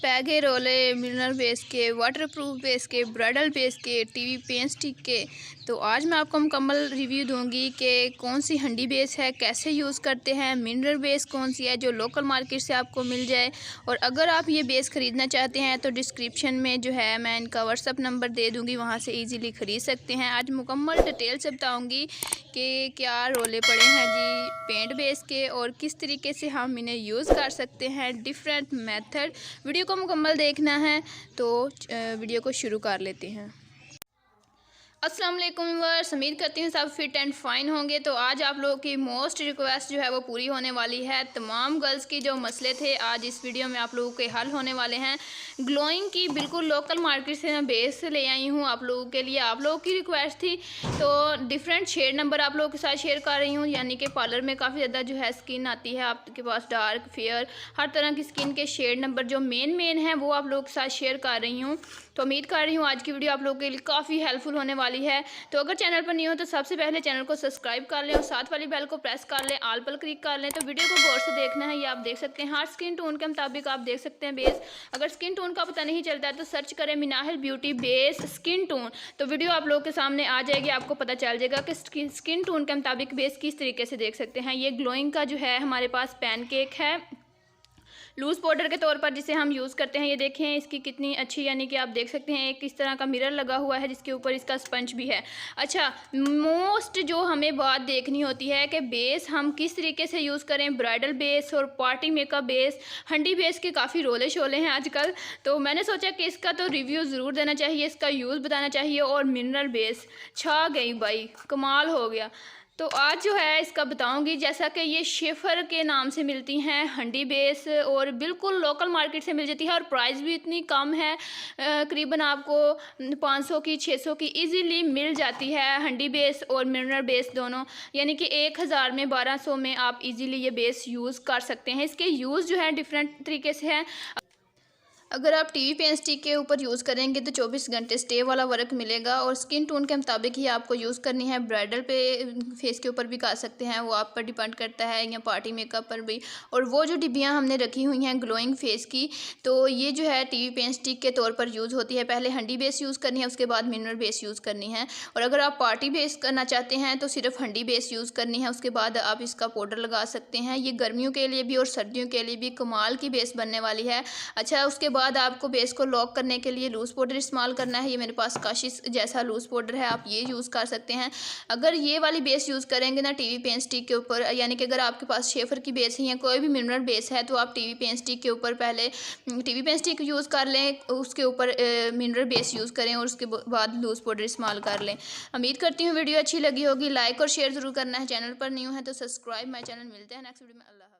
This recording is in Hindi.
पैगे रोले मिनरल बेस के, वाटरप्रूफ बेस के, ब्राइडल बेस के, टीवी पेन स्टिक के। तो आज मैं आपको मुकम्मल रिव्यू दूंगी कि कौन सी हंडी बेस है, कैसे यूज़ करते हैं, मिनरल बेस कौन सी है जो लोकल मार्केट से आपको मिल जाए। और अगर आप ये बेस ख़रीदना चाहते हैं तो डिस्क्रिप्शन में जो है मैं इनका व्हाट्सअप नंबर दे दूँगी, वहाँ से ईज़िली ख़रीद सकते हैं। आज मुकम्मल डिटेल से बताऊँगी कि क्या रोले पड़े हैं जी पेंट बेस के और किस तरीके से हम इन्हें यूज़ कर सकते हैं, डिफरेंट मेथड। वीडियो को मुकम्मल देखना है तो वीडियो को शुरू कर लेते हैं। अस्सलाम वालेकुम व्यूअर्स, उम्मीद करती हूँ सब फिट एंड फाइन होंगे। तो आज आप लोगों की मोस्ट रिक्वेस्ट जो है वो पूरी होने वाली है। तमाम गर्ल्स की जो मसले थे आज इस वीडियो में आप लोगों के हल होने वाले हैं। ग्लोइंग की बिल्कुल लोकल मार्केट से मैं बेस ले आई हूँ आप लोगों के लिए, आप लोगों की रिक्वेस्ट थी तो डिफरेंट शेड नंबर आप लोगों के साथ शेयर कर रही हूँ। यानी कि पार्लर में काफ़ी ज़्यादा जो है स्किन आती है आपके पास, डार्क फेयर हर तरह की स्किन के शेड नंबर जो मेन हैं वो आप लोगों के साथ शेयर कर रही हूँ। तो उम्मीद कर रही हूँ आज की वीडियो आप लोगों के लिए काफ़ी हेल्पफुल होने वाली है। तो अगर चैनल पर नहीं हो तो सबसे पहले चैनल को सब्सक्राइब कर लें और साथ वाली बेल को प्रेस कर लें, ऑल पर क्लिक कर लें। तो वीडियो को गौर से देखना है, ये आप देख सकते हैं हर स्किन टोन के मुताबिक आप देख सकते हैं बेस। अगर स्किन टोन का पता नहीं चलता है तो सर्च करें Minahil beauty base skin tone, तो वीडियो आप लोगों के सामने आ जाएगी, आपको पता चल जाएगा कि स्किन टोन के मुताबिक बेस किस तरीके से देख सकते हैं। ये ग्लोइंग का जो है हमारे पास पैनकेक है लूज़ पाउडर के तौर पर जिसे हम यूज़ करते हैं। ये देखें इसकी कितनी अच्छी, यानी कि आप देख सकते हैं एक इस तरह का मिरर लगा हुआ है जिसके ऊपर इसका स्पंज भी है। अच्छा, मोस्ट जो हमें बात देखनी होती है कि बेस हम किस तरीके से यूज़ करें, ब्राइडल बेस और पार्टी मेकअप बेस। हंडी बेस के काफ़ी रोले शोले हैं आजकल, तो मैंने सोचा कि इसका तो रिव्यू ज़रूर देना चाहिए, इसका यूज़ बताना चाहिए। और मिनरल बेस छा गई भाई, कमाल हो गया। तो आज जो है इसका बताऊंगी, जैसा कि ये शेफर के नाम से मिलती हैं हंडी बेस और बिल्कुल लोकल मार्केट से मिल जाती है और प्राइस भी इतनी कम है, करीबन आपको 500 की 600 की इजीली मिल जाती है हंडी बेस और मिनरल बेस दोनों। यानी कि 1000 में 1200 में आप इजीली ये बेस यूज़ कर सकते हैं। इसके यूज़ जो है डिफरेंट तरीके से हैं। अगर आप टीवी पेन स्टिक के ऊपर यूज़ करेंगे तो 24 घंटे स्टे वाला वर्क मिलेगा और स्किन टोन के मुताबिक ही आपको यूज़ करनी है। ब्राइडल पे फेस के ऊपर भी कर सकते हैं, वो आप पर डिपेंड करता है, या पार्टी मेकअप पर भी। और वो जो डिब्बियाँ हमने रखी हुई हैं ग्लोइंग फेस की, तो ये जो है टीवी पेन स्टिक के तौर पर यूज़ होती है। पहले हंडी बेस यूज़ करनी है, उसके बाद मिनरल बेस यूज़ करनी है। और अगर आप पार्टी बेस करना चाहते हैं तो सिर्फ हंडी बेस यूज़ करनी है, उसके बाद आप इसका पाउडर लगा सकते हैं। ये गर्मियों के लिए भी और सर्दियों के लिए भी कमाल की बेस बनने वाली है। अच्छा, उसके बाद आपको बेस को लॉक करने के लिए लूज़ पाउडर इस्तेमाल करना है। ये मेरे पास काशिश जैसा लूज़ पाउडर है, आप ये यूज़ कर सकते हैं। अगर ये वाली बेस यूज़ करेंगे ना टीवी पेन स्टिक के ऊपर, यानी कि अगर आपके पास शेफर की बेस है या कोई भी मिनरल बेस है, तो आप टीवी पेन स्टिक के ऊपर पहले टीवी पेन स्टिक यूज़ कर लें, उसके ऊपर मिनरल बेस यूज़ करें और उसके बाद लूज़ पाउडर इस्तेमाल कर लें। उम्मीद करती हूँ वीडियो अच्छी लगी होगी। लाइक और शेयर ज़रूर करना है, चैनल पर न्यू है तो सब्सक्राइब माई चैनल। मिलते हैं नेक्स्ट वीडियो में। अल्लाह।